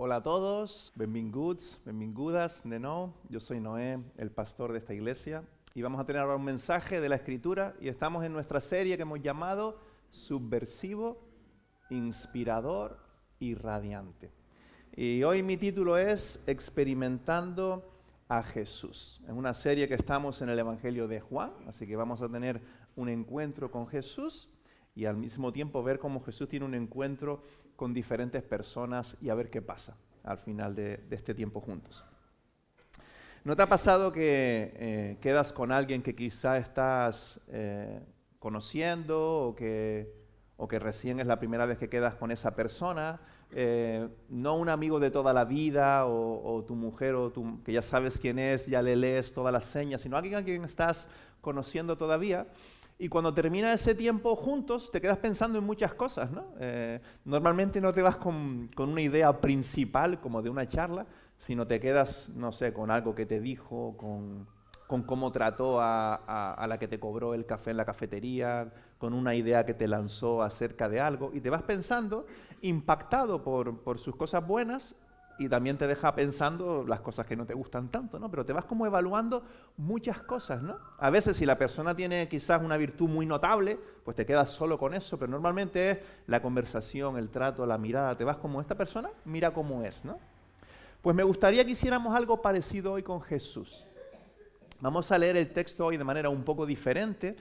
Hola a todos, benvinguts, benvingudas de nou. Yo soy Noé, el pastor de esta iglesia, y vamos a tener ahora un mensaje de la Escritura, y estamos en nuestra serie que hemos llamado Subversivo, Inspirador y Radiante. Y hoy mi título es Experimentando a Jesús. Es una serie que estamos en el Evangelio de Juan, así que vamos a tener un encuentro con Jesús y al mismo tiempo ver cómo Jesús tiene un encuentro con diferentes personas y a ver qué pasa al final de este tiempo juntos. ¿No te ha pasado que quedas con alguien que quizá estás conociendo o que recién es la primera vez que quedas con esa persona? No un amigo de toda la vida o tu mujer que ya sabes quién es, ya le lees todas las señas, sino alguien a quien estás conociendo todavía. Y cuando termina ese tiempo juntos, te quedas pensando en muchas cosas, ¿no? Normalmente no te vas con una idea principal, como de una charla, sino te quedas, no sé, con algo que te dijo, con cómo trató a la que te cobró el café en la cafetería, con una idea que te lanzó acerca de algo, y te vas pensando, impactado por sus cosas buenas, y también te deja pensando las cosas que no te gustan tanto, ¿no? Pero te vas como evaluando muchas cosas, ¿no? A veces si la persona tiene quizás una virtud muy notable, pues te quedas solo con eso, pero normalmente es la conversación, el trato, la mirada, te vas como esta persona, mira cómo es, ¿no? Pues me gustaría que hiciéramos algo parecido hoy con Jesús. Vamos a leer el texto hoy de manera un poco diferente,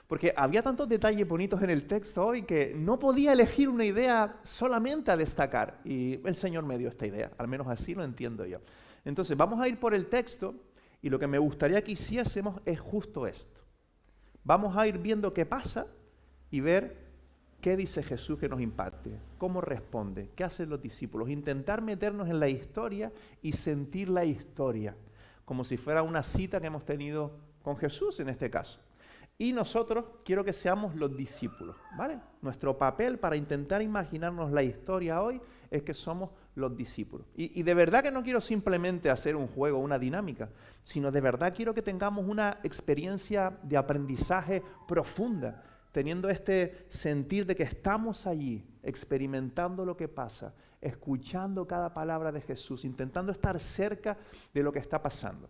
porque había tantos detalles bonitos en el texto hoy que no podía elegir una idea solamente a destacar. Y el Señor me dio esta idea, al menos así lo entiendo yo. Entonces vamos a ir por el texto y lo que me gustaría que hiciésemos es justo esto. Vamos a ir viendo qué pasa y ver qué dice Jesús que nos impacte, cómo responde, qué hacen los discípulos. Intentar meternos en la historia y sentir la historia, como si fuera una cita que hemos tenido con Jesús en este caso. Y nosotros quiero que seamos los discípulos, ¿vale? Nuestro papel para intentar imaginarnos la historia hoy es que somos los discípulos. Y de verdad que no quiero simplemente hacer un juego, una dinámica, sino de verdad quiero que tengamos una experiencia de aprendizaje profunda, teniendo este sentir de que estamos allí, experimentando lo que pasa, escuchando cada palabra de Jesús, intentando estar cerca de lo que está pasando.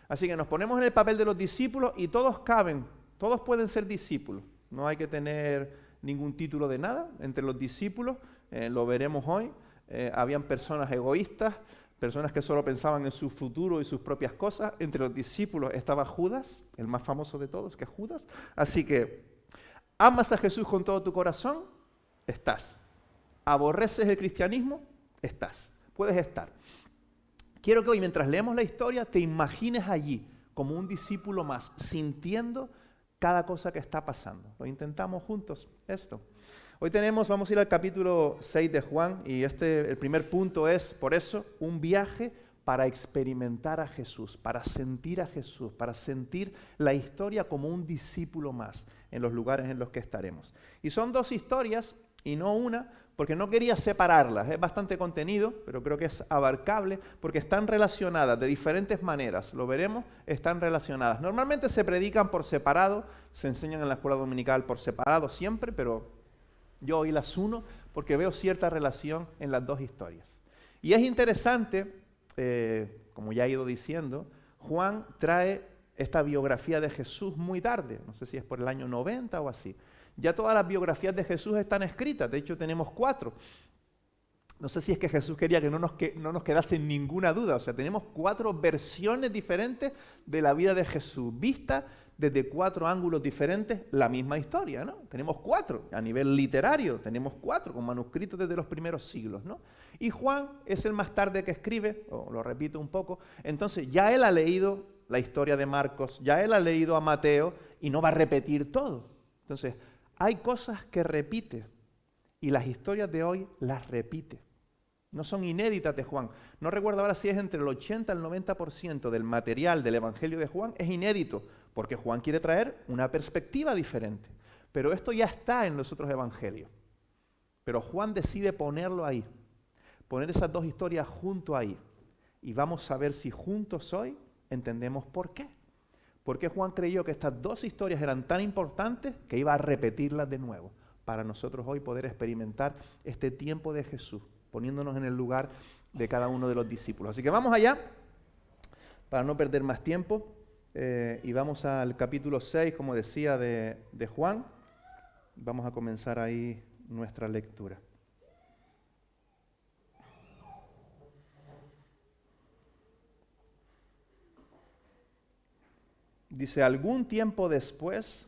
Así que nos ponemos en el papel de los discípulos y todos caben. Todos pueden ser discípulos, no hay que tener ningún título de nada entre los discípulos, lo veremos hoy. Habían personas egoístas, personas que solo pensaban en su futuro y sus propias cosas. Entre los discípulos estaba Judas, el más famoso de todos, que es Judas. Así que, ¿amas a Jesús con todo tu corazón? Estás. ¿Aborreces el cristianismo? Estás. Puedes estar. Quiero que hoy, mientras leemos la historia, te imagines allí como un discípulo más, sintiendo cada cosa que está pasando. Lo intentamos juntos, esto. Hoy vamos a ir al capítulo 6 de Juan, y el primer punto es, por eso, un viaje para experimentar a Jesús, para sentir a Jesús, para sentir la historia como un discípulo más en los lugares en los que estaremos. Y son dos historias y no una, porque no quería separarlas. Es bastante contenido, pero creo que es abarcable, porque están relacionadas de diferentes maneras. Lo veremos, están relacionadas. Normalmente se predican por separado, se enseñan en la escuela dominical por separado siempre, pero yo hoy las uno porque veo cierta relación en las dos historias. Y es interesante, como ya he ido diciendo, Juan trae esta biografía de Jesús muy tarde, no sé si es por el año 90 o así. Ya todas las biografías de Jesús están escritas, de hecho tenemos 4. No sé si es que Jesús quería que no nos quedase ninguna duda, o sea, tenemos 4 versiones diferentes de la vida de Jesús, vista desde 4 ángulos diferentes, la misma historia, ¿no? Tenemos 4, a nivel literario, tenemos 4 con manuscritos desde los primeros siglos, ¿no? Y Juan es el más tarde que escribe, lo repito un poco, entonces ya él ha leído la historia de Marcos, ya él ha leído a Mateo y no va a repetir todo. Entonces, hay cosas que repite y las historias de hoy las repite. No son inéditas de Juan. No recuerdo ahora si es entre el 80 y el 90% del material del Evangelio de Juan es inédito, porque Juan quiere traer una perspectiva diferente. Pero esto ya está en los otros evangelios. Pero Juan decide ponerlo ahí, poner esas dos historias junto ahí. Y vamos a ver si juntos hoy entendemos por qué. ¿Por qué Juan creyó que estas dos historias eran tan importantes que iba a repetirlas de nuevo? Para nosotros hoy poder experimentar este tiempo de Jesús, poniéndonos en el lugar de cada uno de los discípulos. Así que vamos allá, para no perder más tiempo, y vamos al capítulo 6, como decía, de Juan. Vamos a comenzar ahí nuestra lectura. Dice, algún tiempo después,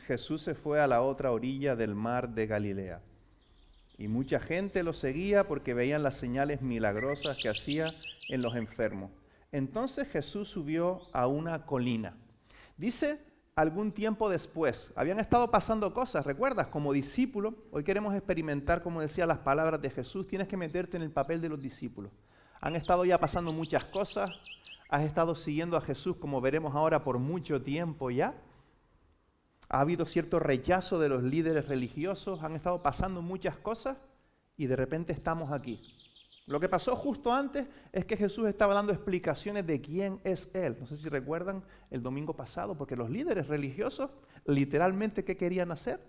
Jesús se fue a la otra orilla del mar de Galilea. Y mucha gente lo seguía porque veían las señales milagrosas que hacía en los enfermos. Entonces Jesús subió a una colina. Dice, algún tiempo después. Habían estado pasando cosas, ¿recuerdas? Como discípulo, hoy queremos experimentar, como decía, las palabras de Jesús. Tienes que meterte en el papel de los discípulos. Han estado ya pasando muchas cosas. Has estado siguiendo a Jesús, como veremos ahora, por mucho tiempo ya. Ha habido cierto rechazo de los líderes religiosos. Han estado pasando muchas cosas y de repente estamos aquí. Lo que pasó justo antes es que Jesús estaba dando explicaciones de quién es Él. No sé si recuerdan el domingo pasado, porque los líderes religiosos literalmente, ¿qué querían hacer?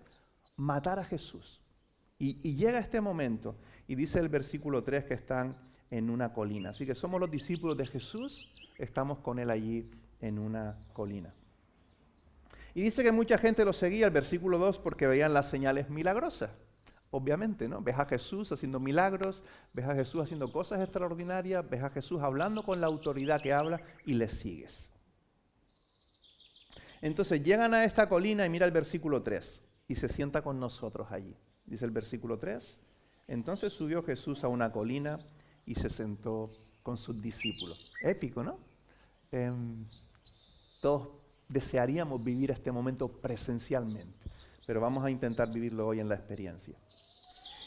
Matar a Jesús. Y llega este momento y dice el versículo 3 que están en una colina. Así que somos los discípulos de Jesús, estamos con Él allí en una colina. Y dice que mucha gente lo seguía, el versículo 2, porque veían las señales milagrosas. Obviamente, ¿no? Ves a Jesús haciendo milagros, ves a Jesús haciendo cosas extraordinarias, ves a Jesús hablando con la autoridad que habla y le sigues. Entonces llegan a esta colina y mira el versículo 3 y se sienta con nosotros allí. Dice el versículo 3, entonces subió Jesús a una colina y se sentó con sus discípulos. Épico, ¿no? Todos desearíamos vivir este momento presencialmente, pero vamos a intentar vivirlo hoy en la experiencia.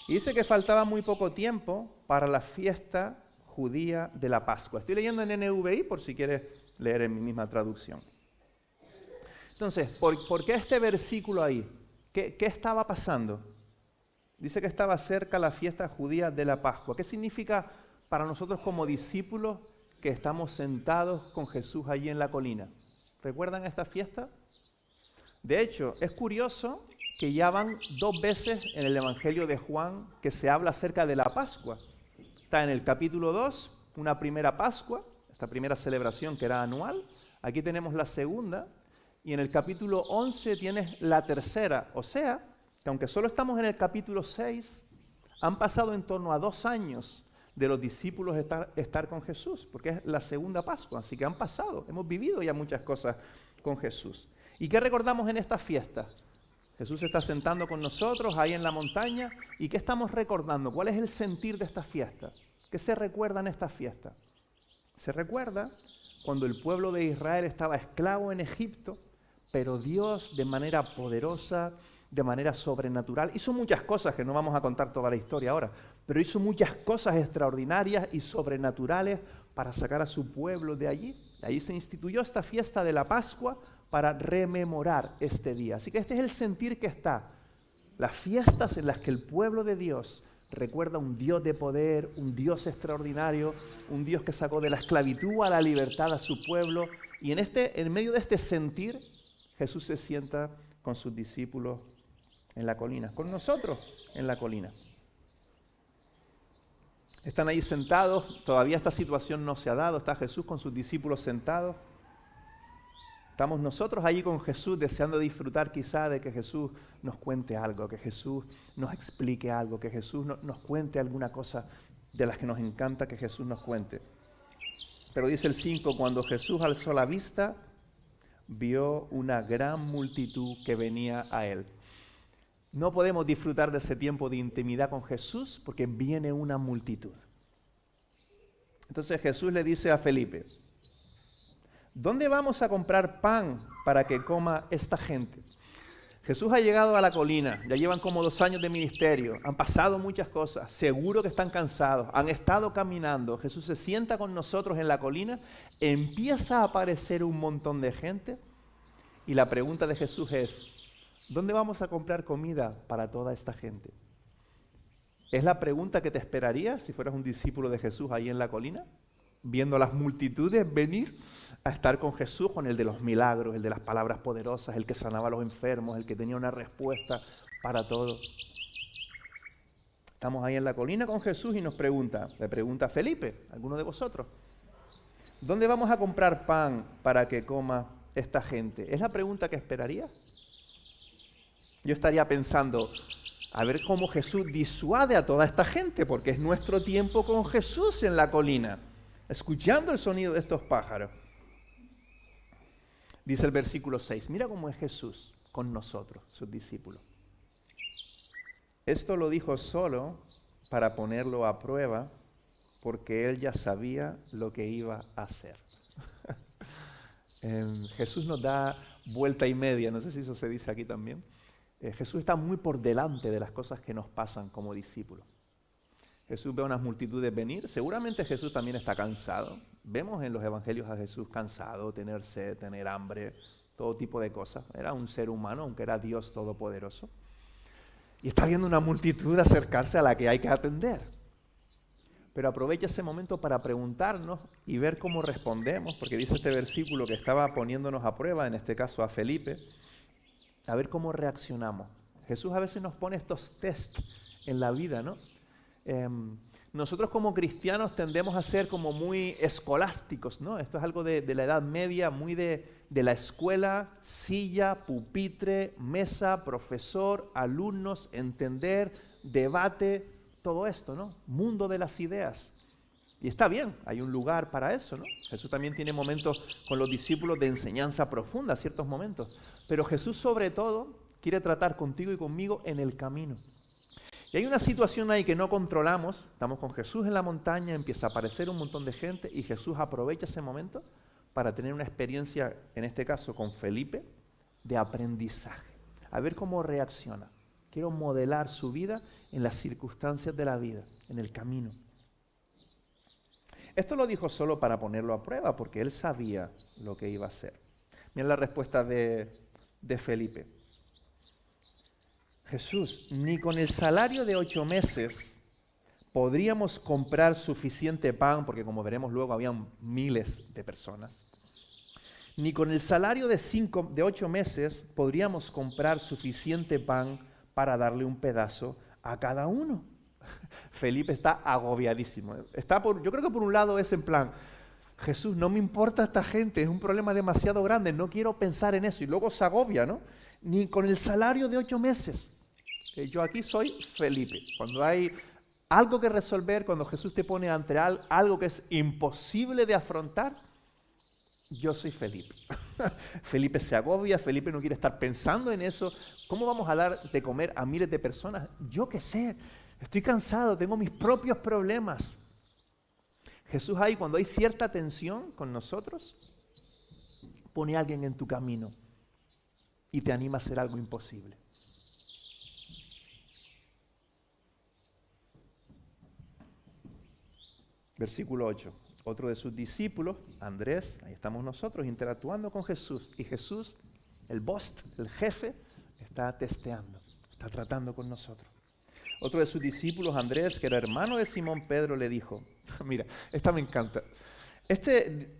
Y dice que faltaba muy poco tiempo para la fiesta judía de la Pascua. Estoy leyendo en NVI por si quieres leer en mi misma traducción. Entonces, ¿por qué este versículo ahí? ¿Qué estaba pasando? Dice que estaba cerca la fiesta judía de la Pascua. ¿Qué significa para nosotros como discípulos que estamos sentados con Jesús allí en la colina? ¿Recuerdan esta fiesta? De hecho, es curioso que ya van 2 veces en el Evangelio de Juan que se habla acerca de la Pascua. Está en el capítulo 2, una primera Pascua, esta primera celebración que era anual. Aquí tenemos la segunda. Y en el capítulo 11 tienes la tercera. O sea, que aunque solo estamos en el capítulo 6, han pasado en torno a 2 años de los discípulos estar con Jesús, porque es la segunda Pascua. Así que han pasado, hemos vivido ya muchas cosas con Jesús. ¿Y qué recordamos en esta fiesta? Jesús se está sentando con nosotros ahí en la montaña. ¿Y qué estamos recordando? ¿Cuál es el sentir de esta fiesta? ¿Qué se recuerda en esta fiesta? Se recuerda cuando el pueblo de Israel estaba esclavo en Egipto, pero Dios de manera poderosa, de manera sobrenatural, hizo muchas cosas que no vamos a contar toda la historia ahora, pero hizo muchas cosas extraordinarias y sobrenaturales para sacar a su pueblo de allí. Ahí se instituyó esta fiesta de la Pascua para rememorar este día. Así que este es el sentir que está. Las fiestas en las que el pueblo de Dios recuerda un Dios de poder, un Dios extraordinario, un Dios que sacó de la esclavitud a la libertad a su pueblo. Y en medio de este sentir, Jesús se sienta con sus discípulos en la colina, con nosotros en la colina. Están ahí sentados, todavía esta situación no se ha dado, está Jesús con sus discípulos sentados. Estamos nosotros allí con Jesús deseando disfrutar quizá de que Jesús nos cuente algo, que Jesús nos explique algo, que Jesús nos cuente alguna cosa de las que nos encanta que Jesús nos cuente. Pero dice el 5, cuando Jesús alzó la vista, vio una gran multitud que venía a Él. No podemos disfrutar de ese tiempo de intimidad con Jesús porque viene una multitud. Entonces Jesús le dice a Felipe, ¿dónde vamos a comprar pan para que coma esta gente? Jesús ha llegado a la colina, ya llevan como 2 años de ministerio, han pasado muchas cosas, seguro que están cansados, han estado caminando. Jesús se sienta con nosotros en la colina, empieza a aparecer un montón de gente y la pregunta de Jesús es, ¿dónde vamos a comprar comida para toda esta gente? ¿Es la pregunta que te esperarías si fueras un discípulo de Jesús ahí en la colina? Viendo las multitudes venir a estar con Jesús, con el de los milagros, el de las palabras poderosas, el que sanaba a los enfermos, el que tenía una respuesta para todo. Estamos ahí en la colina con Jesús y le pregunta a Felipe, alguno de vosotros, ¿dónde vamos a comprar pan para que coma esta gente? ¿Es la pregunta que esperaría? Yo estaría pensando, a ver cómo Jesús disuade a toda esta gente, porque es nuestro tiempo con Jesús en la colina, escuchando el sonido de estos pájaros. Dice el versículo 6, mira cómo es Jesús con nosotros, sus discípulos. Esto lo dijo solo para ponerlo a prueba, porque él ya sabía lo que iba a hacer. Jesús nos da vuelta y media, no sé si eso se dice aquí también. Jesús está muy por delante de las cosas que nos pasan como discípulos. Jesús ve a unas multitudes venir, seguramente Jesús también está cansado. Vemos en los evangelios a Jesús cansado, tener sed, tener hambre, todo tipo de cosas. Era un ser humano, aunque era Dios todopoderoso. Y está viendo una multitud acercarse a la que hay que atender. Pero aprovecha ese momento para preguntarnos y ver cómo respondemos, porque dice este versículo que estaba poniéndonos a prueba, en este caso a Felipe, a ver cómo reaccionamos. Jesús a veces nos pone estos test en la vida, ¿no? Nosotros como cristianos tendemos a ser como muy escolásticos, ¿no? Esto es algo de la Edad Media, muy de la escuela, silla, pupitre, mesa, profesor, alumnos, entender, debate, todo esto, ¿no? Mundo de las ideas. Y está bien, hay un lugar para eso, ¿no? Jesús también tiene momentos con los discípulos de enseñanza profunda, ciertos momentos. Pero Jesús sobre todo quiere tratar contigo y conmigo en el camino. Y hay una situación ahí que no controlamos, estamos con Jesús en la montaña, empieza a aparecer un montón de gente y Jesús aprovecha ese momento para tener una experiencia, en este caso con Felipe, de aprendizaje. A ver cómo reacciona. Quiero modelar su vida en las circunstancias de la vida, en el camino. Esto lo dijo solo para ponerlo a prueba, porque él sabía lo que iba a hacer. Miren la respuesta de Felipe. Jesús, ni con el salario de 8 meses podríamos comprar suficiente pan, porque como veremos luego habían miles de personas. Ni con el salario de 8 meses podríamos comprar suficiente pan para darle un pedazo a cada uno. Felipe está agobiadísimo. Yo creo que por un lado es en plan, Jesús, no me importa esta gente, es un problema demasiado grande, no quiero pensar en eso. Y luego se agobia, ¿no? Ni con el salario de 8 meses. Yo aquí soy Felipe. Cuando hay algo que resolver, cuando Jesús te pone ante algo que es imposible de afrontar, yo soy Felipe. Felipe se agobia, Felipe no quiere estar pensando en eso. ¿Cómo vamos a dar de comer a miles de personas? Yo qué sé, estoy cansado, tengo mis propios problemas. Jesús ahí, cuando hay cierta tensión con nosotros, pone a alguien en tu camino y te anima a hacer algo imposible. Versículo 8. Otro de sus discípulos, Andrés, ahí estamos nosotros interactuando con Jesús. Y Jesús, el boss, el jefe, está testeando, está tratando con nosotros. Otro de sus discípulos, Andrés, que era hermano de Simón Pedro, le dijo, mira, esta me encanta.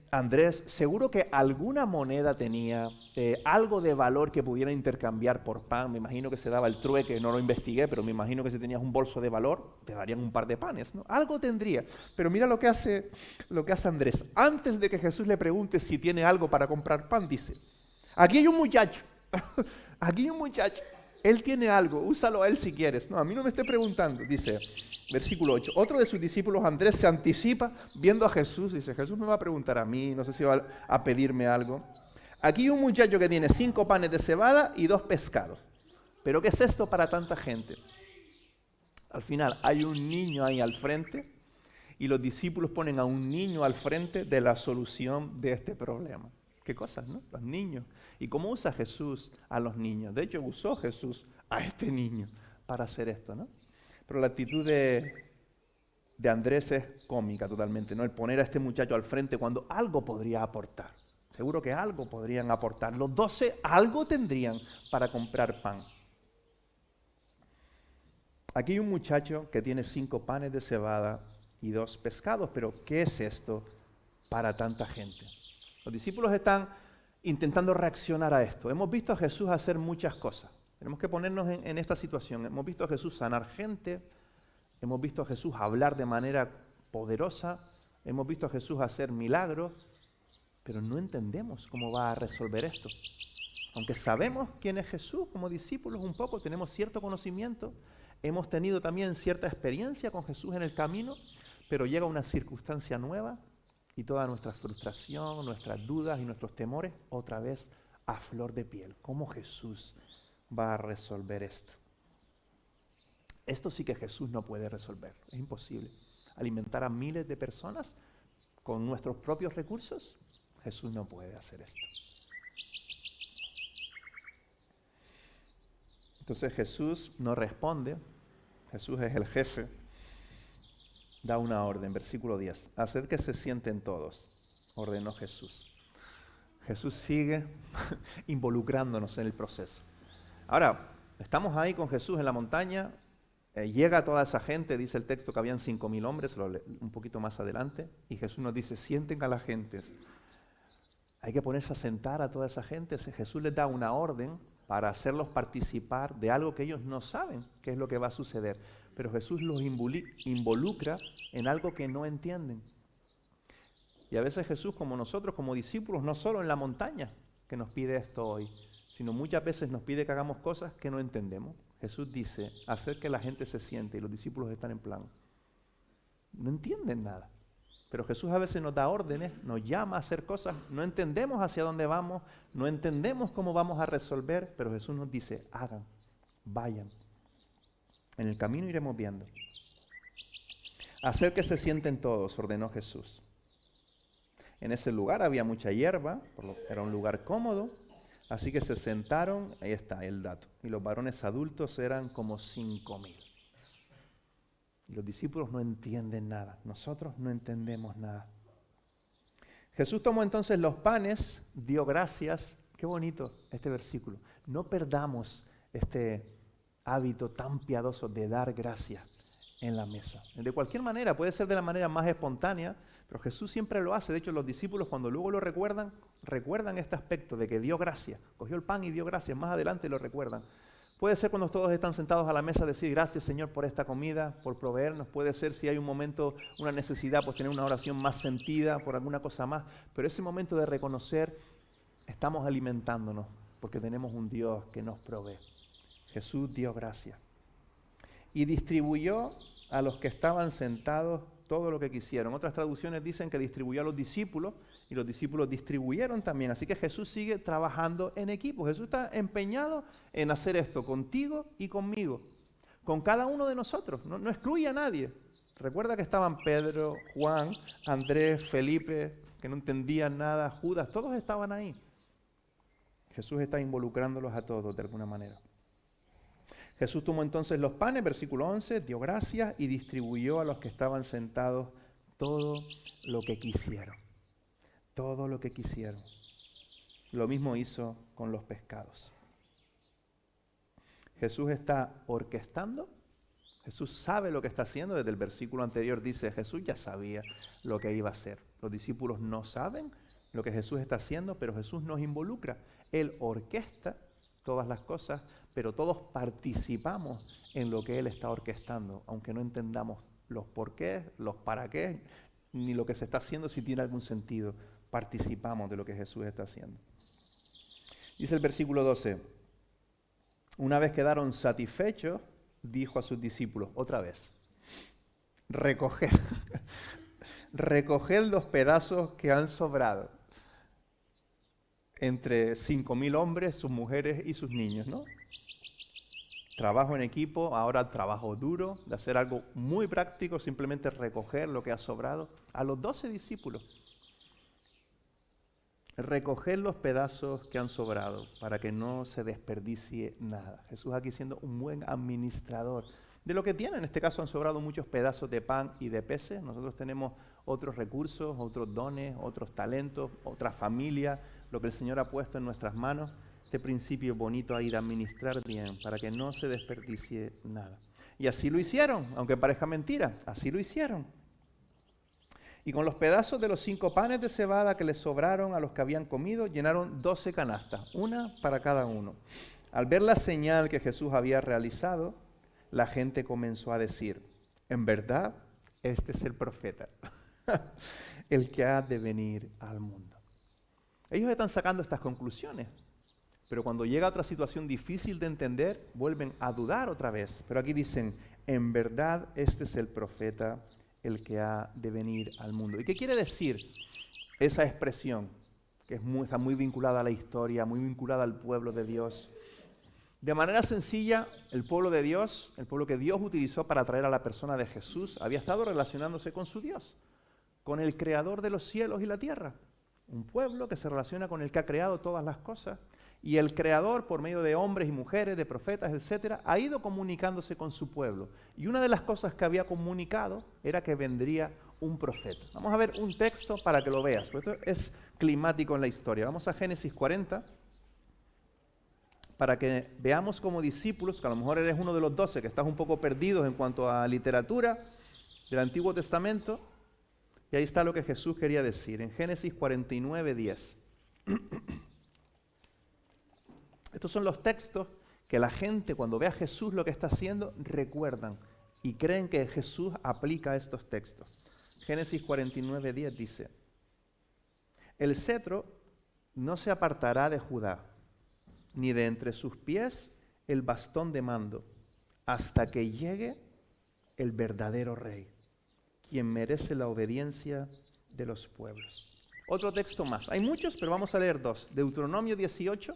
Andrés, seguro que alguna moneda tenía, algo de valor que pudiera intercambiar por pan. Me imagino que se daba el trueque, no lo investigué, pero me imagino que si tenías un bolso de valor, te darían un par de panes, ¿no? Algo tendría. Pero mira lo que hace Andrés. Antes de que Jesús le pregunte si tiene algo para comprar pan, dice, aquí hay un muchacho, aquí hay un muchacho. Él tiene algo, úsalo a él si quieres. No, a mí no me esté preguntando, dice, versículo 8. Otro de sus discípulos, Andrés, se anticipa viendo a Jesús. Dice, Jesús me va a preguntar a mí, no sé si va a pedirme algo. Aquí hay un muchacho que tiene 5 panes de cebada y 2 pescados. ¿Pero qué es esto para tanta gente? Al final, hay un niño ahí al frente y los discípulos ponen a un niño al frente de la solución de este problema. ¿Qué cosas, no? Los niños. ¿Y cómo usa Jesús a los niños? De hecho, usó Jesús a este niño para hacer esto, ¿no? Pero la actitud de Andrés es cómica totalmente, ¿no? El poner a este muchacho al frente cuando algo podría aportar. Seguro que algo podrían aportar. Los 12 algo tendrían para comprar pan. Aquí hay un muchacho que tiene 5 panes de cebada y 2 pescados, pero ¿qué es esto para tanta gente? Los discípulos están intentando reaccionar a esto. Hemos visto a Jesús hacer muchas cosas. Tenemos que ponernos en esta situación. Hemos visto a Jesús sanar gente, hemos visto a Jesús hablar de manera poderosa, hemos visto a Jesús hacer milagros, pero no entendemos cómo va a resolver esto. Aunque sabemos quién es Jesús como discípulos un poco, tenemos cierto conocimiento, hemos tenido también cierta experiencia con Jesús en el camino, pero llega una circunstancia nueva y toda nuestra frustración, nuestras dudas y nuestros temores otra vez a flor de piel. ¿Cómo Jesús va a resolver esto? Esto sí que Jesús no puede resolver, es imposible. Alimentar a miles de personas con nuestros propios recursos, Jesús no puede hacer esto. Entonces Jesús no responde, Jesús es el jefe, da una orden, versículo 10, haced que se sienten todos, ordenó Jesús. Jesús sigue involucrándonos en el proceso. Ahora, estamos ahí con Jesús en la montaña, llega toda esa gente, dice el texto que habían 5,000 hombres, lo leo un poquito más adelante, y Jesús nos dice, sienten a la gente. Hay que ponerse a sentar a toda esa gente. Jesús les da una orden para hacerlos participar de algo que ellos no saben qué es lo que va a suceder. Pero Jesús los involucra en algo que no entienden. Y a veces Jesús, como nosotros, como discípulos, no solo en la montaña que nos pide esto hoy, sino muchas veces nos pide que hagamos cosas que no entendemos. Jesús dice, hacer que la gente se siente, y los discípulos están en plan. No entienden nada. Pero Jesús a veces nos da órdenes, nos llama a hacer cosas, no entendemos hacia dónde vamos, no entendemos cómo vamos a resolver, pero Jesús nos dice, hagan, vayan. En el camino iremos viendo. Hacer que se sienten todos, ordenó Jesús. En ese lugar había mucha hierba, era un lugar cómodo, así que se sentaron, ahí está el dato, y los varones adultos eran como 5,000. Y los discípulos no entienden nada, nosotros no entendemos nada. Jesús tomó entonces los panes, dio gracias, qué bonito este versículo. No perdamos este hábito tan piadoso de dar gracias en la mesa. De cualquier manera, puede ser de la manera más espontánea, pero Jesús siempre lo hace. De hecho, los discípulos cuando luego lo recuerdan este aspecto de que dio gracias. Cogió el pan y dio gracias, más adelante lo recuerdan. Puede ser cuando todos están sentados a la mesa decir gracias Señor por esta comida, por proveernos. Puede ser si hay un momento, una necesidad, pues tener una oración más sentida por alguna cosa más. Pero ese momento de reconocer, estamos alimentándonos porque tenemos un Dios que nos provee. Jesús dio gracias. Y distribuyó a los que estaban sentados todo lo que quisieron. Otras traducciones dicen que distribuyó a los discípulos y los discípulos distribuyeron también. Así que Jesús sigue trabajando en equipo. Jesús está empeñado en hacer esto contigo y conmigo, con cada uno de nosotros. No excluye a nadie. Recuerda que estaban Pedro, Juan, Andrés, Felipe, que no entendían nada, Judas, todos estaban ahí. Jesús está involucrándolos a todos de alguna manera. Jesús tomó entonces los panes, versículo 11, dio gracias y distribuyó a los que estaban sentados todo lo que quisieron. Todo lo que quisieron. Lo mismo hizo con los pescados. Jesús está orquestando. Jesús sabe lo que está haciendo. Desde el versículo anterior dice, Jesús ya sabía lo que iba a hacer. Los discípulos no saben lo que Jesús está haciendo, pero Jesús nos involucra. Él orquesta todas las cosas, pero todos participamos en lo que Él está orquestando, aunque no entendamos los por qué, los para qué, ni lo que se está haciendo si tiene algún sentido. Participamos de lo que Jesús está haciendo. Dice el versículo 12, una vez quedaron satisfechos, dijo a sus discípulos, otra vez, recoged los pedazos que han sobrado entre 5,000 hombres, sus mujeres y sus niños, ¿no? Trabajo en equipo, ahora trabajo duro, de hacer algo muy práctico, simplemente recoger lo que ha sobrado. A los 12 discípulos, recoger los pedazos que han sobrado para que no se desperdicie nada. Jesús aquí siendo un buen administrador de lo que tiene. En este caso han sobrado muchos pedazos de pan y de peces. Nosotros tenemos otros recursos, otros dones, otros talentos, otra familia, lo que el Señor ha puesto en nuestras manos. Este principio bonito ahí de administrar bien, para que no se desperdicie nada. Y así lo hicieron, aunque parezca mentira, así lo hicieron. Y con los pedazos de los 5 panes de cebada que les sobraron a los que habían comido, llenaron 12 canastas, una para cada uno. Al ver la señal que Jesús había realizado, la gente comenzó a decir, En verdad, este es el profeta, el que ha de venir al mundo. Ellos están sacando estas conclusiones, pero cuando llega otra situación difícil de entender, vuelven a dudar otra vez. Pero aquí dicen, en verdad, este es el profeta, el que ha de venir al mundo. ¿Y qué quiere decir esa expresión? Que está muy vinculada a la historia, muy vinculada al pueblo de Dios. De manera sencilla, el pueblo de Dios, el pueblo que Dios utilizó para traer a la persona de Jesús, había estado relacionándose con su Dios, con el creador de los cielos y la tierra. Un pueblo que se relaciona con el que ha creado todas las cosas. Y el creador, por medio de hombres y mujeres, de profetas, etcétera, ha ido comunicándose con su pueblo. Y una de las cosas que había comunicado era que vendría un profeta. Vamos a ver un texto para que lo veas, porque esto es climático en la historia. Vamos a Génesis 40, para que veamos como discípulos, que a lo mejor eres uno de los 12 que estás un poco perdidos en cuanto a literatura del Antiguo Testamento. Y ahí está lo que Jesús quería decir, en Génesis 49, 10. Estos son los textos que la gente, cuando ve a Jesús lo que está haciendo, recuerdan y creen que Jesús aplica estos textos. Génesis 49, 10 dice, el cetro no se apartará de Judá, ni de entre sus pies el bastón de mando, hasta que llegue el verdadero rey, quien merece la obediencia de los pueblos. Otro texto más. Hay muchos, pero vamos a leer dos. Deuteronomio 18.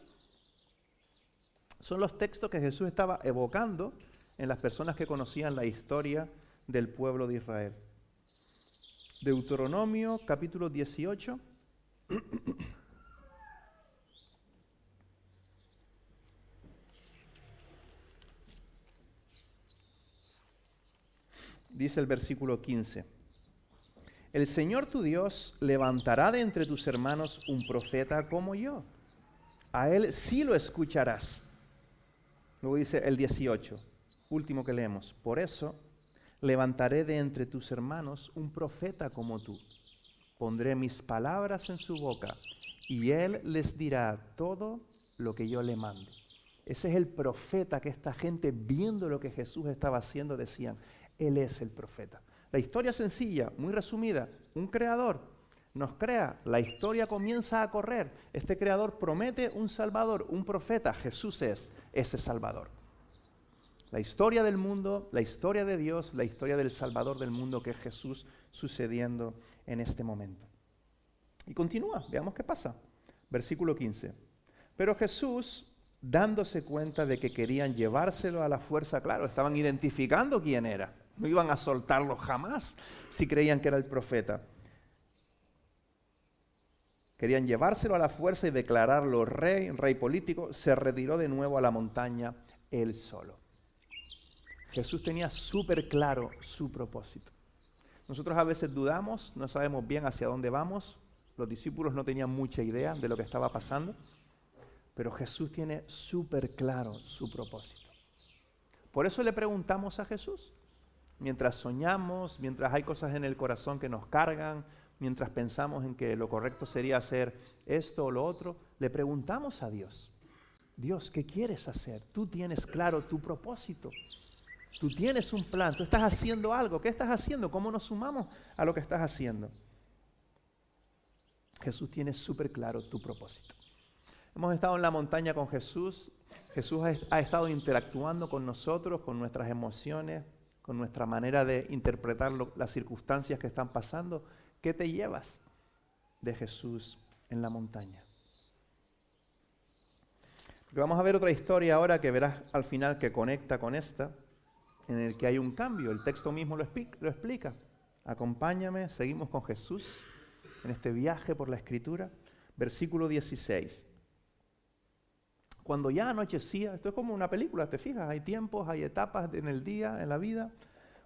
Son los textos que Jesús estaba evocando en las personas que conocían la historia del pueblo de Israel. Deuteronomio capítulo 18. Dice el versículo 15. El Señor tu Dios levantará de entre tus hermanos un profeta como yo. A él sí lo escucharás. Luego dice el 18, último que leemos. Por eso levantaré de entre tus hermanos un profeta como tú. Pondré mis palabras en su boca y él les dirá todo lo que yo le mande. Ese es el profeta que esta gente, viendo lo que Jesús estaba haciendo, decían, él es el profeta. La historia sencilla, muy resumida, un creador nos crea, la historia comienza a correr, este creador promete un salvador, un profeta, Jesús es ese salvador. La historia del mundo, la historia de Dios, la historia del salvador del mundo que es Jesús sucediendo en este momento. Y continúa, veamos qué pasa. Versículo 15. Pero Jesús, dándose cuenta de que querían llevárselo a la fuerza, claro, estaban identificando quién era. No iban a soltarlo jamás si creían que era el profeta. Querían llevárselo a la fuerza y declararlo rey político. Se retiró de nuevo a la montaña él solo. Jesús tenía súper claro su propósito. Nosotros a veces dudamos, no sabemos bien hacia dónde vamos. Los discípulos no tenían mucha idea de lo que estaba pasando. Pero Jesús tiene súper claro su propósito. Por eso le preguntamos a Jesús. Mientras soñamos, mientras hay cosas en el corazón que nos cargan, mientras pensamos en que lo correcto sería hacer esto o lo otro, le preguntamos a Dios. Dios, ¿qué quieres hacer? Tú tienes claro tu propósito. Tú tienes un plan, tú estás haciendo algo. ¿Qué estás haciendo? ¿Cómo nos sumamos a lo que estás haciendo? Jesús tiene súper claro tu propósito. Hemos estado en la montaña con Jesús. Jesús ha estado interactuando con nosotros, con nuestras emociones, con nuestra manera de interpretar las circunstancias que están pasando. ¿Qué te llevas de Jesús en la montaña? Porque vamos a ver otra historia ahora que verás al final que conecta con esta, en el que hay un cambio. El texto mismo lo explica. Acompáñame, seguimos con Jesús en este viaje por la Escritura. Versículo 16. Cuando ya anochecía, esto es como una película, ¿te fijas? Hay tiempos, hay etapas en el día, en la vida.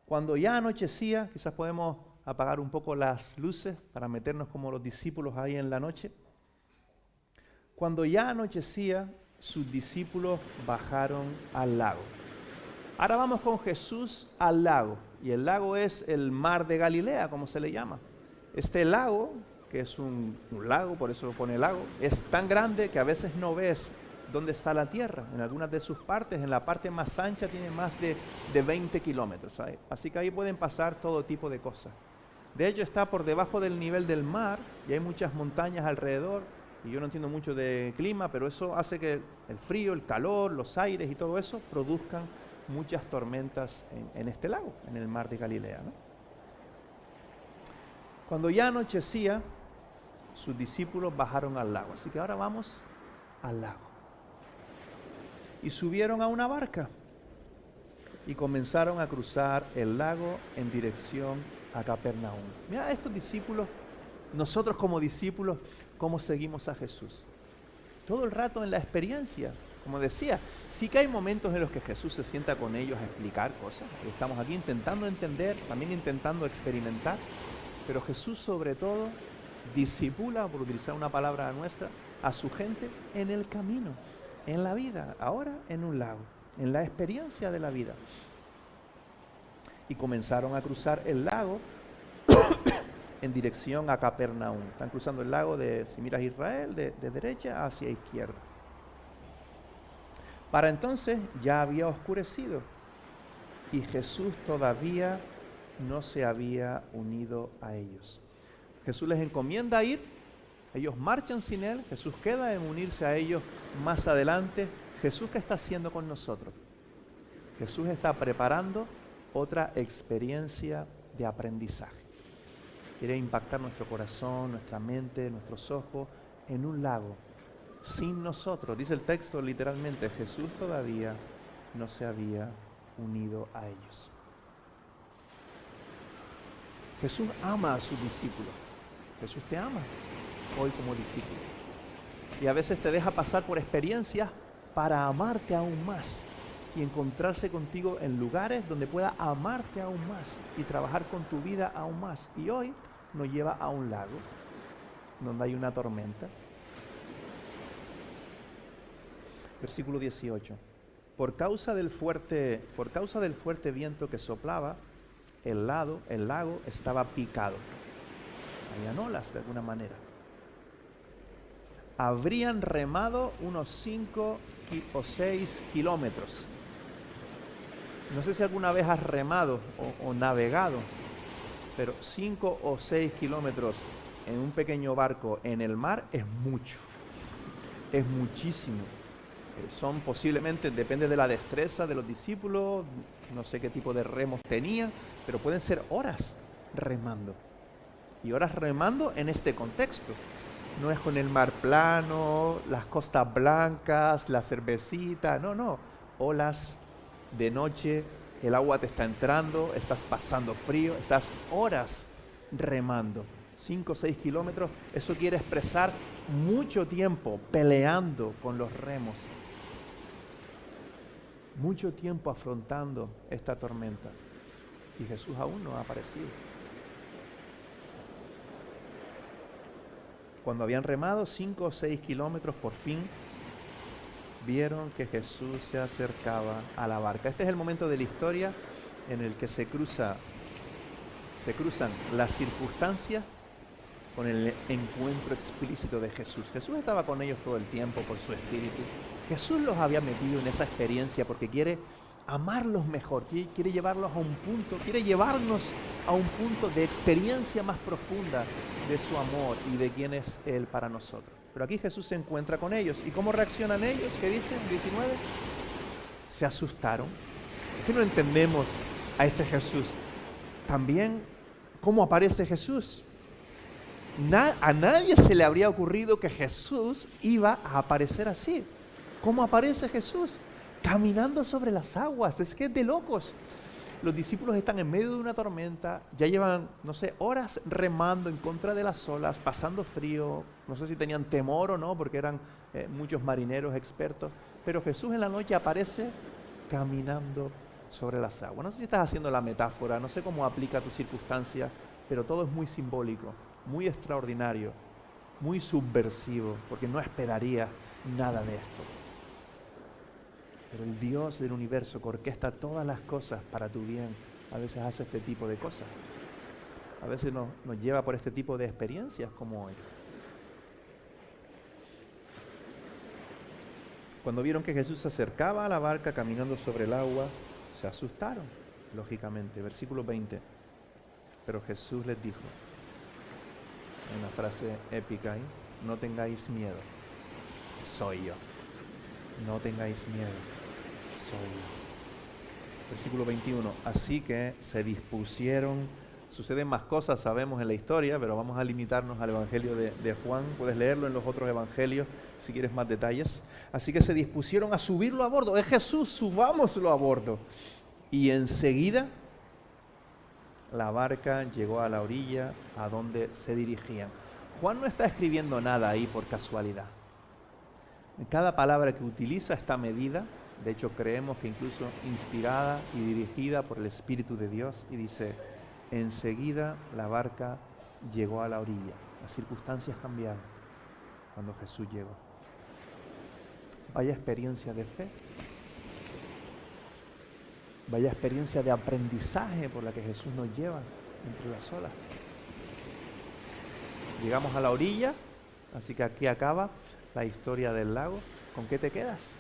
Cuando ya anochecía, quizás podemos apagar un poco las luces para meternos como los discípulos ahí en la noche. Cuando ya anochecía, sus discípulos bajaron al lago. Ahora vamos con Jesús al lago. Y el lago es el mar de Galilea, como se le llama. Este lago, que es un lago, por eso lo pone lago, es tan grande que a veces no ves dónde está la tierra. En algunas de sus partes, en la parte más ancha, tiene más de 20 kilómetros. Así que ahí pueden pasar todo tipo de cosas. De hecho, está por debajo del nivel del mar y hay muchas montañas alrededor. Y yo no entiendo mucho de clima, pero eso hace que el frío, el calor, los aires y todo eso produzcan muchas tormentas en este lago, en el mar de Galilea, ¿no? Cuando ya anochecía, sus discípulos bajaron al lago. Así que ahora vamos al lago. Y subieron a una barca y comenzaron a cruzar el lago en dirección a Capernaum. Mira, estos discípulos, nosotros como discípulos, cómo seguimos a Jesús. Todo el rato en la experiencia. Como decía, sí que hay momentos en los que Jesús se sienta con ellos a explicar cosas. Estamos aquí intentando entender, también intentando experimentar. Pero Jesús sobre todo discipula, por utilizar una palabra nuestra, a su gente en el camino, en la vida, ahora en un lago, en la experiencia de la vida. Y comenzaron a cruzar el lago en dirección a Capernaum. Están cruzando el lago, si miras Israel, de derecha hacia izquierda. Para entonces ya había oscurecido y Jesús todavía no se había unido a ellos. Jesús les encomienda ir, ellos marchan sin Él, Jesús queda en unirse a ellos más adelante. Jesús, ¿qué está haciendo con nosotros? Jesús está preparando otra experiencia de aprendizaje. Quiere impactar nuestro corazón, nuestra mente, nuestros ojos en un lago, sin nosotros. Dice el texto literalmente, Jesús todavía no se había unido a ellos. Jesús ama a sus discípulos. Jesús te ama hoy como discípulo. Y a veces te deja pasar por experiencias para amarte aún más y encontrarse contigo en lugares donde pueda amarte aún más y trabajar con tu vida aún más. Y hoy nos lleva a un lago donde hay una tormenta. Versículo 18. Por causa del fuerte viento que soplaba, el lago estaba picado. Habían olas de alguna manera. Habrían remado unos 5 o 6 kilómetros. No sé si alguna vez has remado o navegado, pero 5 o 6 kilómetros en un pequeño barco en el mar es mucho. Es muchísimo. Son posiblemente, depende de la destreza de los discípulos, no sé qué tipo de remos tenían, pero pueden ser horas remando. Y horas remando en este contexto. No es con el mar plano, las costas blancas, la cervecita, no. Olas de noche, el agua te está entrando, estás pasando frío, estás horas remando. 5 o 6 kilómetros, eso quiere expresar mucho tiempo peleando con los remos. Mucho tiempo afrontando esta tormenta. Y Jesús aún no ha aparecido. Cuando habían remado 5 o 6 kilómetros, por fin vieron que Jesús se acercaba a la barca. Este es el momento de la historia en el que se cruzan las circunstancias con el encuentro explícito de Jesús. Jesús estaba con ellos todo el tiempo por su espíritu. Jesús los había metido en esa experiencia porque quiere amarlos mejor, quiere llevarlos a un punto, quiere llevarnos a un punto de experiencia más profunda de su amor y de quién es Él para nosotros. Pero aquí Jesús se encuentra con ellos. ¿Y cómo reaccionan ellos? ¿Qué dicen? 19. Se asustaron. ¿Por qué no entendemos a este Jesús? También, ¿cómo aparece Jesús? A nadie se le habría ocurrido que Jesús iba a aparecer así. ¿Cómo aparece Jesús? Caminando sobre las aguas. Es que es de locos. Los discípulos están en medio de una tormenta, ya llevan, horas remando en contra de las olas, pasando frío, no sé si tenían temor o no, porque eran muchos marineros expertos, pero Jesús en la noche aparece caminando sobre las aguas. No sé si estás haciendo la metáfora, no sé cómo aplica a tu circunstancia, pero todo es muy simbólico, muy extraordinario, muy subversivo, porque no esperaría nada de esto. Pero el Dios del universo que orquesta todas las cosas para tu bien, a veces hace este tipo de cosas. A veces nos lleva por este tipo de experiencias como hoy. Cuando vieron que Jesús se acercaba a la barca caminando sobre el agua, se asustaron, lógicamente. Versículo 20. Pero Jesús les dijo, una frase épica ahí, no tengáis miedo, soy yo. No tengáis miedo, soy yo. Versículo 21, así que se dispusieron, suceden más cosas, sabemos en la historia, pero vamos a limitarnos al Evangelio de Juan, puedes leerlo en los otros evangelios si quieres más detalles. Así que se dispusieron a subirlo a bordo, es Jesús, subámoslo a bordo. Y enseguida la barca llegó a la orilla a donde se dirigían. Juan no está escribiendo nada ahí por casualidad. Cada palabra que utiliza está medida, de hecho creemos que incluso inspirada y dirigida por el Espíritu de Dios, y dice, enseguida la barca llegó a la orilla. Las circunstancias cambiaron cuando Jesús llegó. Vaya experiencia de fe. Vaya experiencia de aprendizaje por la que Jesús nos lleva entre las olas. Llegamos a la orilla, así que aquí acaba la historia del lago. ¿Con qué te quedas?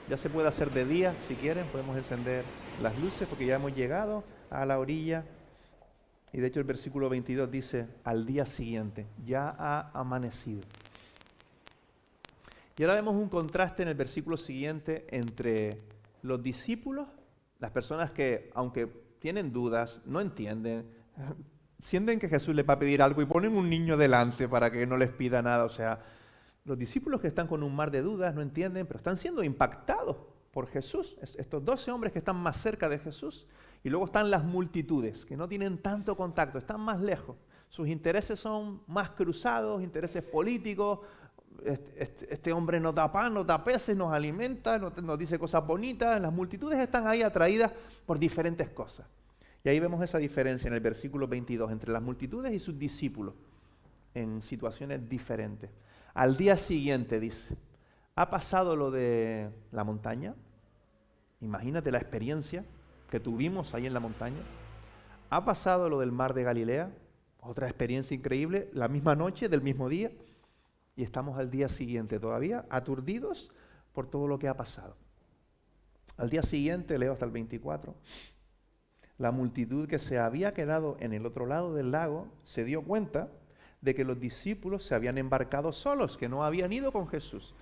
Ya se puede hacer de día, si quieren, podemos encender las luces porque ya hemos llegado a la orilla. Y de hecho el versículo 22 dice, al día siguiente, ya ha amanecido. Y ahora vemos un contraste en el versículo siguiente entre los discípulos, las personas que, aunque tienen dudas, no entienden, sienten que Jesús les va a pedir algo y ponen un niño delante para que no les pida nada. O sea, los discípulos que están con un mar de dudas no entienden, pero están siendo impactados por Jesús. Estos 12 hombres que están más cerca de Jesús. Y luego están las multitudes que no tienen tanto contacto, están más lejos. Sus intereses son más cruzados, intereses políticos. Este hombre nos da pan, nos da peces, nos alimenta, nos dice cosas bonitas. Las multitudes están ahí atraídas por diferentes cosas. Y ahí vemos esa diferencia en el versículo 22 entre las multitudes y sus discípulos en situaciones diferentes. Al día siguiente, dice, ¿ha pasado lo de la montaña? Imagínate la experiencia que tuvimos ahí en la montaña. ¿Ha pasado lo del mar de Galilea? Otra experiencia increíble, la misma noche, del mismo día. Y estamos al día siguiente todavía aturdidos por todo lo que ha pasado. Al día siguiente, leo hasta el 24, la multitud que se había quedado en el otro lado del lago se dio cuenta de que los discípulos se habían embarcado solos, que no habían ido con Jesús.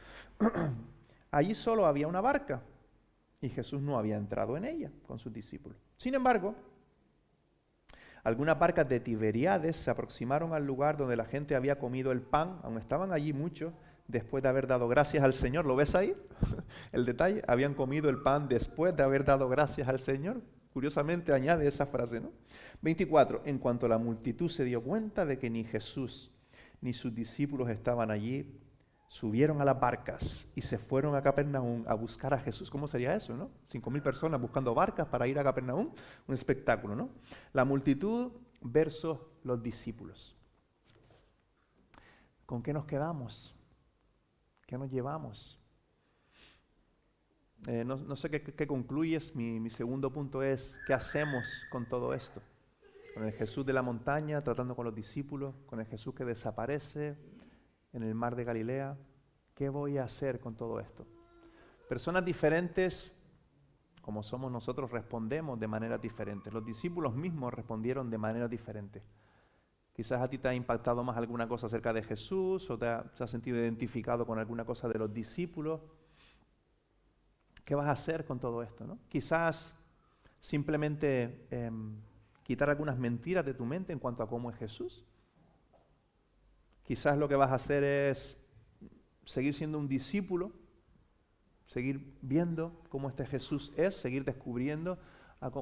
Allí solo había una barca y Jesús no había entrado en ella con sus discípulos. Sin embargo, algunas barcas de Tiberíades se aproximaron al lugar donde la gente había comido el pan, aún estaban allí muchos, después de haber dado gracias al Señor. ¿Lo ves ahí? El detalle, habían comido el pan después de haber dado gracias al Señor. Curiosamente añade esa frase, ¿no? 24. En cuanto la multitud se dio cuenta de que ni Jesús ni sus discípulos estaban allí, subieron a las barcas y se fueron a Capernaum a buscar a Jesús. ¿Cómo sería eso, no? 5,000 personas buscando barcas para ir a Capernaum. Un espectáculo, ¿no? La multitud versus los discípulos. ¿Con qué nos quedamos? ¿Qué nos llevamos? No sé qué concluyes. Mi segundo punto es, ¿qué hacemos con todo esto? Con el Jesús de la montaña, tratando con los discípulos, con el Jesús que desaparece en el mar de Galilea. ¿Qué voy a hacer con todo esto? Personas diferentes, como somos nosotros, respondemos de maneras diferentes. Los discípulos mismos respondieron de maneras diferentes. Quizás a ti te ha impactado más alguna cosa acerca de Jesús, o te has sentido identificado con alguna cosa de los discípulos. ¿Qué vas a hacer con todo esto, no? Quizás simplemente quitar algunas mentiras de tu mente en cuanto a cómo es Jesús. Quizás lo que vas a hacer es seguir siendo un discípulo, seguir viendo cómo este Jesús es, seguir descubriendo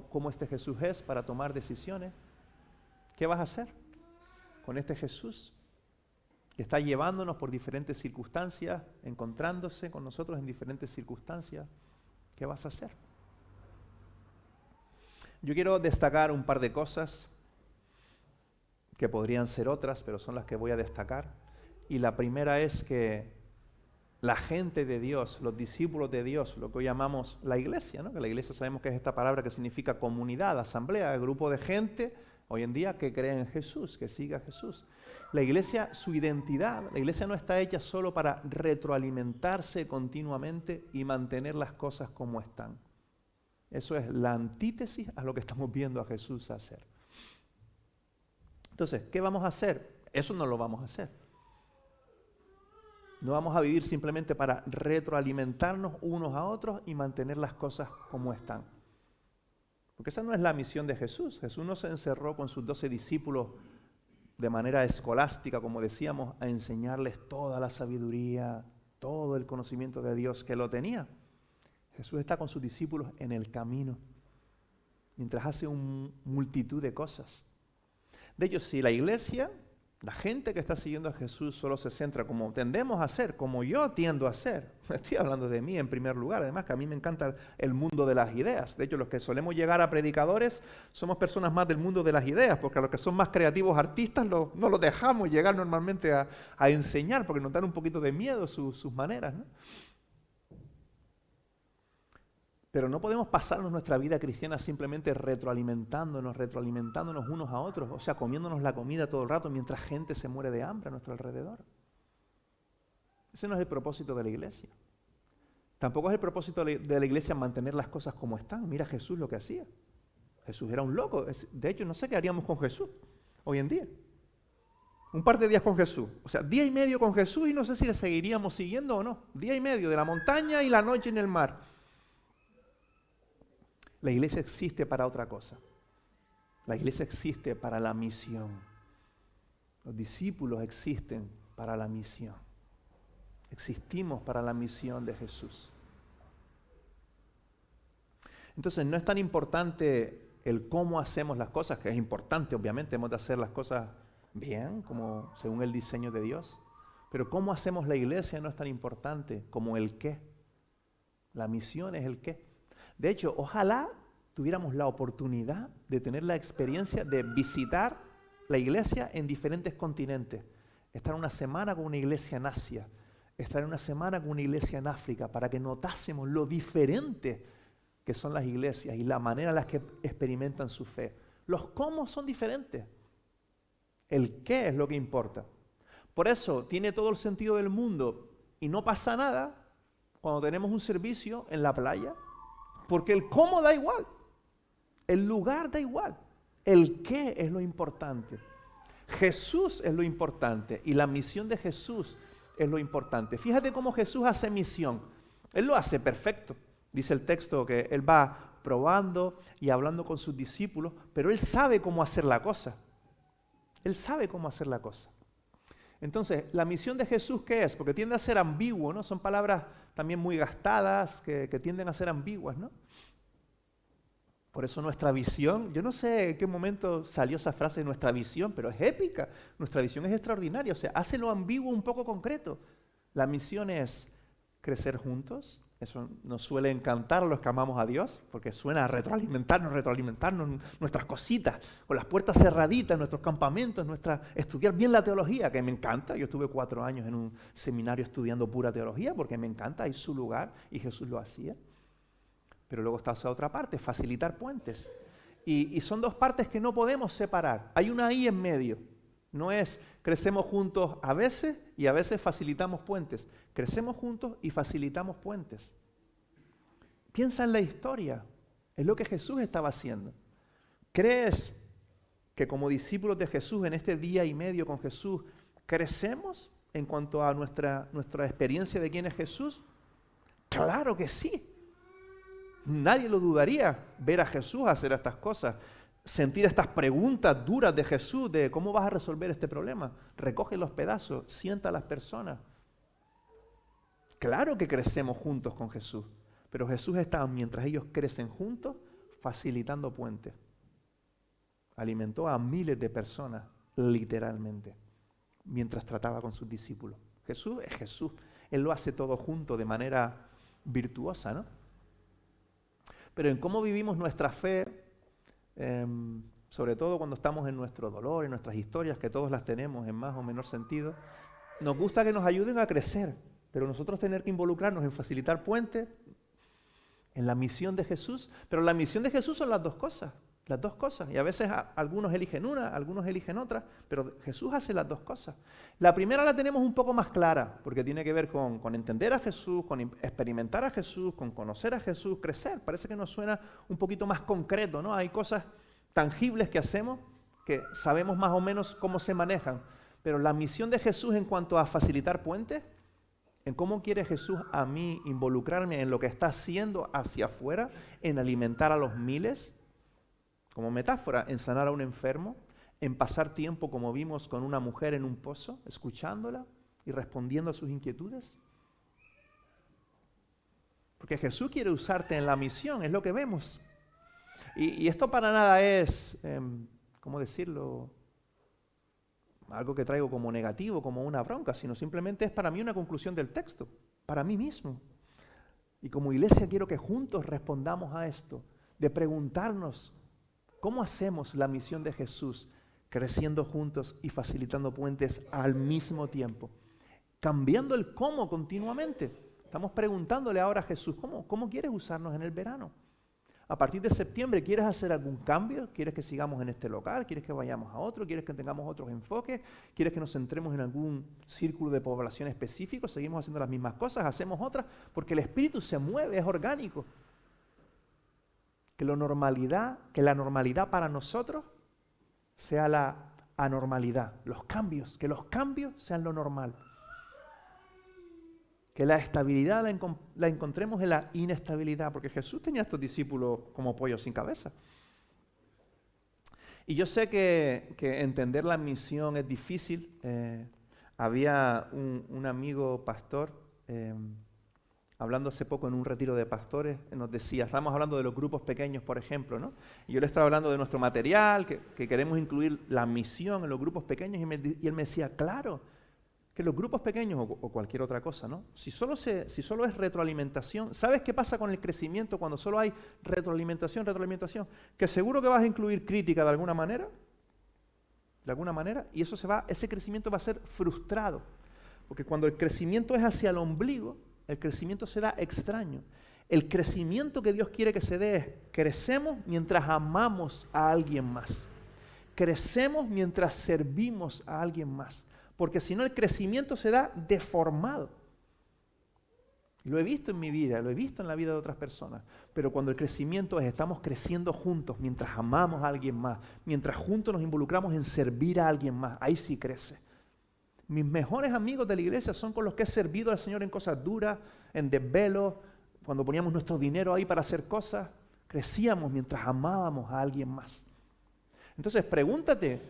cómo este Jesús es para tomar decisiones. ¿Qué vas a hacer con este Jesús que está llevándonos por diferentes circunstancias, encontrándose con nosotros en diferentes circunstancias? ¿Qué vas a hacer? Yo quiero destacar un par de cosas que podrían ser otras, pero son las que voy a destacar. Y la primera es que la gente de Dios, los discípulos de Dios, lo que hoy llamamos la iglesia, ¿no? Que la iglesia sabemos que es esta palabra que significa comunidad, asamblea, grupo de gente hoy en día que cree en Jesús, que siga a Jesús. La iglesia, su identidad, la iglesia no está hecha solo para retroalimentarse continuamente y mantener las cosas como están. Eso es la antítesis a lo que estamos viendo a Jesús hacer. Entonces, ¿qué vamos a hacer? Eso no lo vamos a hacer. No vamos a vivir simplemente para retroalimentarnos unos a otros y mantener las cosas como están. Porque esa no es la misión de Jesús. Jesús no se encerró con sus 12 discípulos de manera escolástica, como decíamos, a enseñarles toda la sabiduría, todo el conocimiento de Dios que lo tenía. Jesús está con sus discípulos en el camino, mientras hace una multitud de cosas. De hecho, si la iglesia, la gente que está siguiendo a Jesús solo se centra como tendemos a hacer, como yo tiendo a hacer. Estoy hablando de mí en primer lugar, además que a mí me encanta el mundo de las ideas. De hecho, los que solemos llegar a predicadores somos personas más del mundo de las ideas, porque a los que son más creativos artistas no los dejamos llegar normalmente a enseñar, porque nos dan un poquito de miedo sus maneras, ¿no? Pero no podemos pasarnos nuestra vida cristiana simplemente retroalimentándonos unos a otros, o sea, comiéndonos la comida todo el rato mientras gente se muere de hambre a nuestro alrededor. Ese no es el propósito de la iglesia. Tampoco es el propósito de la iglesia mantener las cosas como están. Mira Jesús lo que hacía. Jesús era un loco. De hecho, no sé qué haríamos con Jesús hoy en día. Un par de días con Jesús. O sea, día y medio con Jesús y no sé si le seguiríamos siguiendo o no. Día y medio de la montaña y la noche en el mar. La iglesia existe para otra cosa. La iglesia existe para la misión. Los discípulos existen para la misión. Existimos para la misión de Jesús. Entonces no es tan importante el cómo hacemos las cosas, que es importante, obviamente, hemos de hacer las cosas bien, como según el diseño de Dios. Pero cómo hacemos la iglesia no es tan importante como el qué. La misión es el qué. De hecho, ojalá tuviéramos la oportunidad de tener la experiencia de visitar la iglesia en diferentes continentes. Estar una semana con una iglesia en Asia, estar una semana con una iglesia en África, para que notásemos lo diferente que son las iglesias y la manera en la que experimentan su fe. Los cómo son diferentes. El qué es lo que importa. Por eso tiene todo el sentido del mundo y no pasa nada cuando tenemos un servicio en la playa, porque el cómo da igual, el lugar da igual, el qué es lo importante. Jesús es lo importante y la misión de Jesús es lo importante. Fíjate cómo Jesús hace misión. Él lo hace perfecto. Dice el texto que Él va probando y hablando con sus discípulos, pero Él sabe cómo hacer la cosa. Él sabe cómo hacer la cosa. Entonces, la misión de Jesús, ¿qué es? Porque tiende a ser ambiguo, ¿no? Son palabras también muy gastadas que tienden a ser ambiguas, ¿no? Por eso nuestra visión, yo no sé en qué momento salió esa frase de nuestra visión, pero es épica. Nuestra visión es extraordinaria, o sea, hace lo ambiguo un poco concreto. La misión es crecer juntos. Eso nos suele encantar a los que amamos a Dios, porque suena a retroalimentarnos nuestras cositas, con las puertas cerraditas, nuestros campamentos, estudiar bien la teología, que me encanta. Yo estuve 4 años en un seminario estudiando pura teología, porque me encanta, hay su lugar, y Jesús lo hacía. Pero luego está esa otra parte, facilitar puentes. Y son 2 partes que no podemos separar. Hay una ahí en medio. No es crecemos juntos a veces y a veces facilitamos puentes. Crecemos juntos y facilitamos puentes. Piensa en la historia. Es lo que Jesús estaba haciendo. ¿Crees que como discípulos de Jesús en este día y medio con Jesús crecemos en cuanto a nuestra experiencia de quién es Jesús? Claro que sí. Nadie lo dudaría, ver a Jesús hacer estas cosas, sentir estas preguntas duras de Jesús, de cómo vas a resolver este problema. Recoge los pedazos, sienta a las personas. Claro que crecemos juntos con Jesús, pero Jesús está, mientras ellos crecen juntos, facilitando puentes. Alimentó a miles de personas, literalmente, mientras trataba con sus discípulos. Jesús es Jesús. Él lo hace todo junto de manera virtuosa, ¿no? Pero en cómo vivimos nuestra fe, sobre todo cuando estamos en nuestro dolor, en nuestras historias, que todos las tenemos en más o menor sentido, nos gusta que nos ayuden a crecer, pero nosotros tener que involucrarnos en facilitar puentes, en la misión de Jesús. Pero la misión de Jesús son las 2 cosas. las dos cosas. Y a veces algunos eligen una, algunos eligen otra, pero Jesús hace las dos cosas. La primera la tenemos un poco más clara, porque tiene que ver con entender a Jesús, con experimentar a Jesús, con conocer a Jesús, crecer. Parece que nos suena un poquito más concreto, ¿no? Hay cosas tangibles que hacemos que sabemos más o menos cómo se manejan. Pero la misión de Jesús en cuanto a facilitar puentes, en cómo quiere Jesús a mí involucrarme en lo que está haciendo hacia afuera, en alimentar a los miles, como metáfora, en sanar a un enfermo, en pasar tiempo, como vimos, con una mujer en un pozo, escuchándola y respondiendo a sus inquietudes. Porque Jesús quiere usarte en la misión, es lo que vemos. Y esto para nada es, ¿cómo decirlo?, algo que traigo como negativo, como una bronca, sino simplemente es para mí una conclusión del texto, para mí mismo. Y como iglesia quiero que juntos respondamos a esto, de preguntarnos cómo hacemos la misión de Jesús, creciendo juntos y facilitando puentes al mismo tiempo, cambiando el cómo continuamente. Estamos preguntándole ahora a Jesús, ¿cómo quieres usarnos en el verano? A partir de septiembre, ¿quieres hacer algún cambio? ¿Quieres que sigamos en este local? ¿Quieres que vayamos a otro? ¿Quieres que tengamos otros enfoques? ¿Quieres que nos centremos en algún círculo de población específico? ¿Seguimos haciendo las mismas cosas? ¿Hacemos otras? Porque el espíritu se mueve, es orgánico. Que la normalidad para nosotros sea la anormalidad. Los cambios, que los cambios sean lo normal. Que la estabilidad la encontremos en la inestabilidad, porque Jesús tenía a estos discípulos como pollos sin cabeza. Y yo sé que entender la misión es difícil. Había un amigo pastor, hablando hace poco en un retiro de pastores, nos decía, estábamos hablando de los grupos pequeños, por ejemplo, ¿no? Y yo le estaba hablando de nuestro material, que queremos incluir la misión en los grupos pequeños, y él me decía, claro, que los grupos pequeños o cualquier otra cosa, ¿no? Si solo es retroalimentación, ¿sabes qué pasa con el crecimiento cuando solo hay retroalimentación? Que seguro que vas a incluir crítica de alguna manera, y ese crecimiento va a ser frustrado, porque cuando el crecimiento es hacia el ombligo, el crecimiento se da extraño. El crecimiento que Dios quiere que se dé es, crecemos mientras amamos a alguien más, crecemos mientras servimos a alguien más. Porque si no el crecimiento se da deformado. Lo he visto en mi vida, lo he visto en la vida de otras personas. Pero cuando el crecimiento es, estamos creciendo juntos mientras amamos a alguien más, mientras juntos nos involucramos en servir a alguien más, ahí sí crece. Mis mejores amigos de la iglesia son con los que he servido al Señor en cosas duras, en desvelos, cuando poníamos nuestro dinero ahí para hacer cosas, crecíamos mientras amábamos a alguien más. Entonces pregúntate,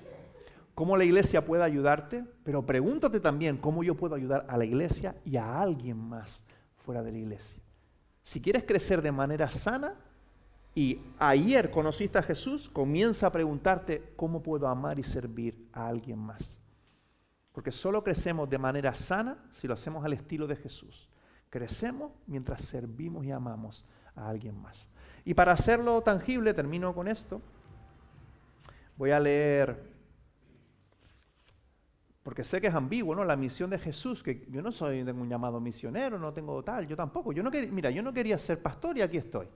cómo la iglesia puede ayudarte, pero pregúntate también cómo yo puedo ayudar a la iglesia y a alguien más fuera de la iglesia. Si quieres crecer de manera sana y ayer conociste a Jesús, comienza a preguntarte cómo puedo amar y servir a alguien más. Porque solo crecemos de manera sana si lo hacemos al estilo de Jesús. Crecemos mientras servimos y amamos a alguien más. Y para hacerlo tangible, termino con esto, voy a leer, porque sé que es ambiguo, ¿no? La misión de Jesús, que yo no tengo un llamado misionero, no tengo tal, yo tampoco. Yo no quería ser pastor y aquí estoy.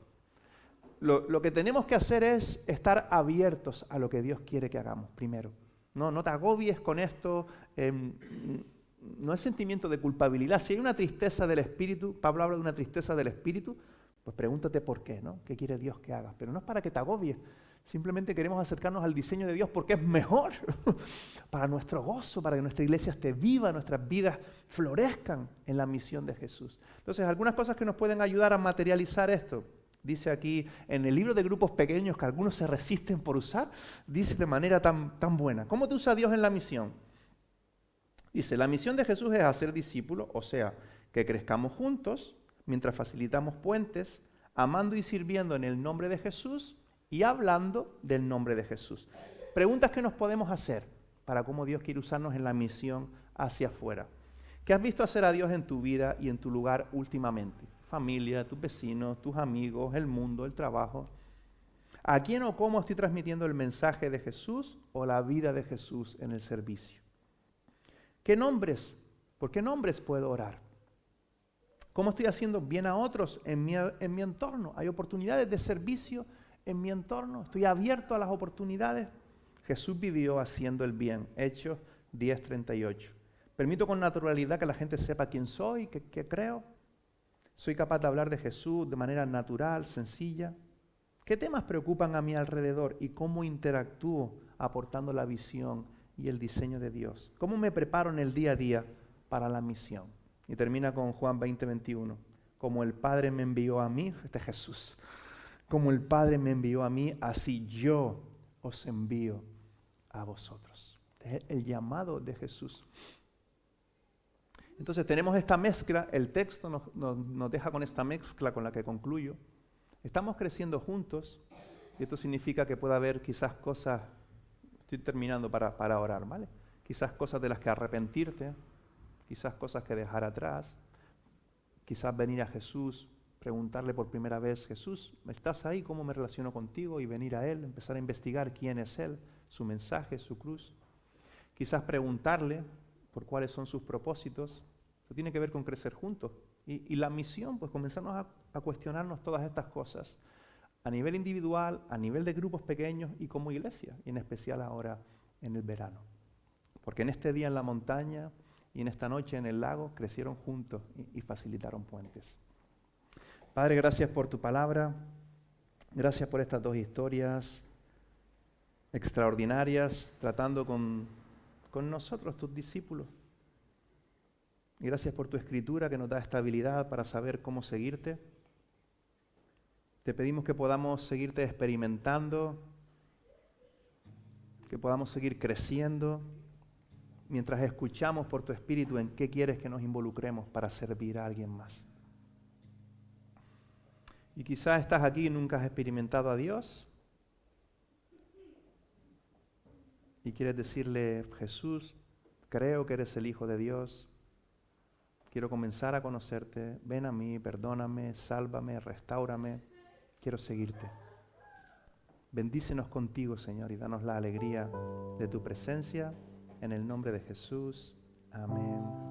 Lo que tenemos que hacer es estar abiertos a lo que Dios quiere que hagamos primero. No te agobies con esto, no es sentimiento de culpabilidad. Si hay una tristeza del espíritu, Pablo habla de una tristeza del espíritu, pues pregúntate por qué, ¿no? ¿Qué quiere Dios que hagas? Pero no es para que te agobies. Simplemente queremos acercarnos al diseño de Dios porque es mejor para nuestro gozo, para que nuestra iglesia esté viva, nuestras vidas florezcan en la misión de Jesús. Entonces, algunas cosas que nos pueden ayudar a materializar esto. Dice aquí en el libro de grupos pequeños que algunos se resisten por usar, dice de manera tan buena. ¿Cómo te usa Dios en la misión? Dice, la misión de Jesús es hacer discípulos, o sea, que crezcamos juntos mientras facilitamos puentes, amando y sirviendo en el nombre de Jesús y hablando del nombre de Jesús. Preguntas que nos podemos hacer para cómo Dios quiere usarnos en la misión hacia afuera. ¿Qué has visto hacer a Dios en tu vida y en tu lugar últimamente? Familia, tus vecinos, tus amigos, el mundo, el trabajo. ¿A quién o cómo estoy transmitiendo el mensaje de Jesús o la vida de Jesús en el servicio? ¿Qué nombres? ¿Por qué nombres puedo orar? ¿Cómo estoy haciendo bien a otros en mi entorno? Hay oportunidades de servicio en mi entorno, estoy abierto a las oportunidades. Jesús vivió haciendo el bien. Hechos 10:38. Permito con naturalidad que la gente sepa quién soy, qué creo. Soy capaz de hablar de Jesús de manera natural, sencilla. ¿Qué temas preocupan a mi alrededor y cómo interactúo aportando la visión y el diseño de Dios? ¿Cómo me preparo en el día a día para la misión? Y termina con Juan 20:21. Como el Padre me envió a mí, este es Jesús, como el Padre me envió a mí, así yo os envío a vosotros. Es el llamado de Jesús. Entonces tenemos esta mezcla, el texto nos deja con esta mezcla con la que concluyo. Estamos creciendo juntos y esto significa que puede haber quizás cosas, estoy terminando para orar, ¿vale? Quizás cosas de las que arrepentirte, quizás cosas que dejar atrás, quizás venir a Jesús, preguntarle por primera vez, Jesús, ¿estás ahí? ¿Cómo me relaciono contigo? Y venir a Él, empezar a investigar quién es Él, su mensaje, su cruz. Quizás preguntarle por cuáles son sus propósitos. Eso tiene que ver con crecer juntos. Y la misión, pues comenzarnos a cuestionarnos todas estas cosas a nivel individual, a nivel de grupos pequeños y como iglesia, y en especial ahora en el verano. Porque en este día en la montaña y en esta noche en el lago crecieron juntos y facilitaron puentes. Padre, gracias por tu palabra, gracias por estas dos historias extraordinarias, tratando con nosotros, tus discípulos. Y gracias por tu escritura que nos da estabilidad para saber cómo seguirte. Te pedimos que podamos seguirte experimentando, que podamos seguir creciendo, mientras escuchamos por tu Espíritu en qué quieres que nos involucremos para servir a alguien más. Y quizás estás aquí y nunca has experimentado a Dios y quieres decirle, Jesús, creo que eres el Hijo de Dios, quiero comenzar a conocerte, ven a mí, perdóname, sálvame, restáurame, quiero seguirte. Bendícenos contigo, Señor, y danos la alegría de tu presencia, en el nombre de Jesús. Amén.